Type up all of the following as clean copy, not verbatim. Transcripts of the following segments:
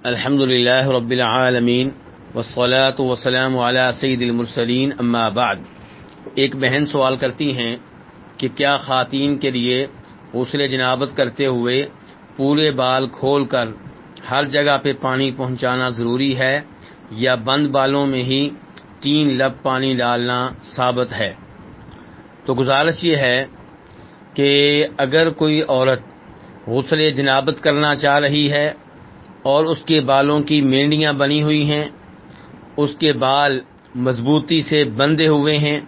الحمدللہ رب العالمین والصلاة والسلام علی سید المرسلین اما بعد۔ ایک بہن سوال کرتی ہیں کہ کیا خواتین کے لیے غسل جنابت کرتے ہوئے پورے بال کھول کر ہر جگہ پہ پانی پہنچانا ضروری ہے یا بند بالوں میں ہی 3 لب پانی ڈالنا ثابت ہے؟ تو گزارش یہ ہے کہ اگر کوئی عورت غسل جنابت کرنا چاہ رہی ہے اور اس کے بالوں کی مینڈیاں بنی ہوئی ہیں، اس کے بال مضبوطی سے بندھے ہوئے ہیں،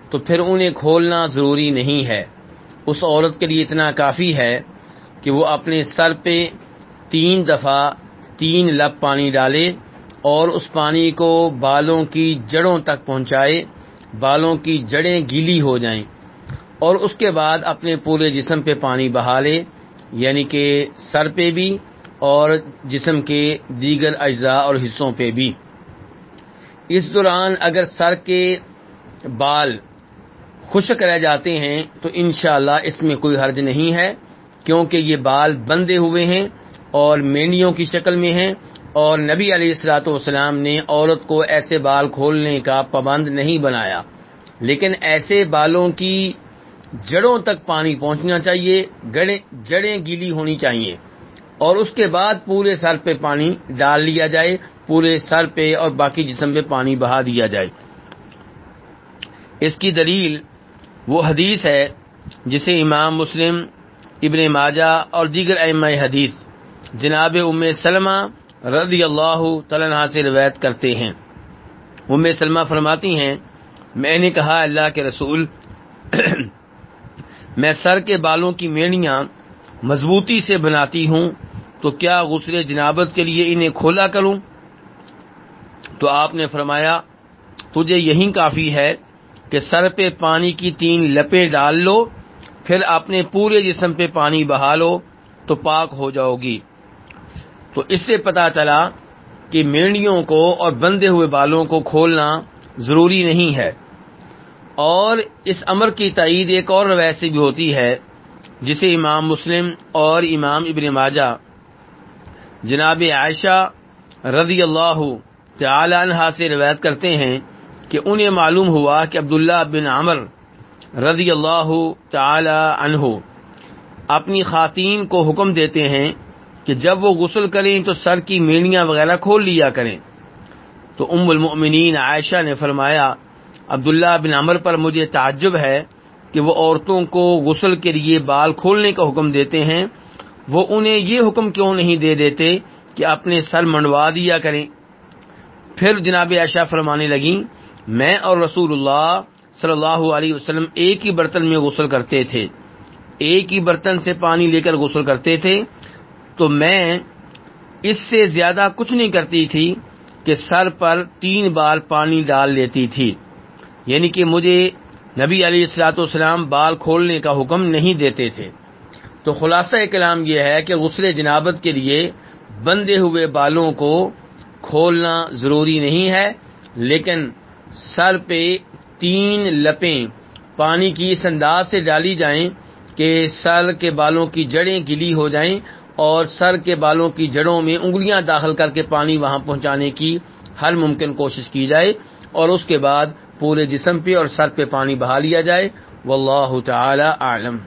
تو پھر انہیں کھولنا ضروری نہیں ہے۔ اس عورت کے لیے اتنا کافی ہے کہ وہ اپنے سر پہ 3 دفعہ 3 لب پانی ڈالے اور اس پانی کو بالوں کی جڑوں تک پہنچائے، بالوں کی جڑیں گیلی ہو جائیں، اور اس کے بعد اپنے پورے جسم پہ پانی بہا لے، یعنی کہ سر پہ بھی اور جسم کے دیگر اجزاء اور حصوں پہ بھی۔ اس دوران اگر سر کے بال خشک رہ جاتے ہیں تو انشاءاللہ اس میں کوئی حرج نہیں ہے، کیونکہ یہ بال بندھے ہوئے ہیں اور مینڈیوں کی شکل میں ہیں، اور نبی علیہ الصلوۃ والسلام نے عورت کو ایسے بال کھولنے کا پابند نہیں بنایا، لیکن ایسے بالوں کی جڑوں تک پانی پہنچنا چاہیے، جڑیں گیلی ہونی چاہیے، اور اس کے بعد پورے سر پہ پانی ڈال لیا جائے، پورے سر پہ اور باقی جسم پہ پانی بہا دیا جائے۔ اس کی دلیل وہ حدیث ہے جسے امام مسلم، ابن ماجہ اور دیگر ائمہ حدیث جناب ام سلمہ رضی اللہ تعالیٰ عنہا سے روایت کرتے ہیں۔ ام سلمہ فرماتی ہیں، میں نے کہا اللہ کے رسول، میں سر کے بالوں کی مینڈیاں مضبوطی سے بناتی ہوں، تو کیا غسل جنابت کے لیے انہیں کھولا کروں؟ تو آپ نے فرمایا، تجھے یہی کافی ہے کہ سر پہ پانی کی 3 لپیں ڈال لو، پھر اپنے پورے جسم پہ پانی بہا لو تو پاک ہو جاؤ گی۔ تو اس سے پتہ چلا کہ مینڈیوں کو اور بندھے ہوئے بالوں کو کھولنا ضروری نہیں ہے۔ اور اس امر کی تائید ایک اور روایت سے بھی ہوتی ہے جسے امام مسلم اور امام ابن ماجہ جناب عائشہ رضی اللہ تعالی عنہا سے روایت کرتے ہیں کہ انہیں معلوم ہوا کہ عبداللہ بن عمر رضی اللہ تعالی عنہ اپنی خواتین کو حکم دیتے ہیں کہ جب وہ غسل کریں تو سر کی مینڈیاں وغیرہ کھول لیا کریں۔ تو ام المؤمنین عائشہ نے فرمایا، عبداللہ بن عمر پر مجھے تعجب ہے کہ وہ عورتوں کو غسل کے لیے بال کھولنے کا حکم دیتے ہیں، وہ انہیں یہ حکم کیوں نہیں دے دیتے کہ اپنے سر منڈوا دیا کریں؟ پھر جناب عائشہ فرمانے لگیں، میں اور رسول اللہ صلی اللہ علیہ وسلم ایک ہی برتن میں غسل کرتے تھے، ایک ہی برتن سے پانی لے کر غسل کرتے تھے، تو میں اس سے زیادہ کچھ نہیں کرتی تھی کہ سر پر 3 بار پانی ڈال لیتی تھی، یعنی کہ مجھے نبی علیہ الصلوۃ والسلام بال کھولنے کا حکم نہیں دیتے تھے۔ تو خلاصہ کلام یہ ہے کہ غسل جنابت کے لیے بندھے ہوئے بالوں کو کھولنا ضروری نہیں ہے، لیکن سر پہ 3 لپیں پانی کی اس انداز سے ڈالی جائیں کہ سر کے بالوں کی جڑیں گیلی ہو جائیں، اور سر کے بالوں کی جڑوں میں انگلیاں داخل کر کے پانی وہاں پہنچانے کی ہر ممکن کوشش کی جائے، اور اس کے بعد پورے جسم پہ اور سر پہ پانی بہا لیا جائے۔ واللہ تعالی اعلم۔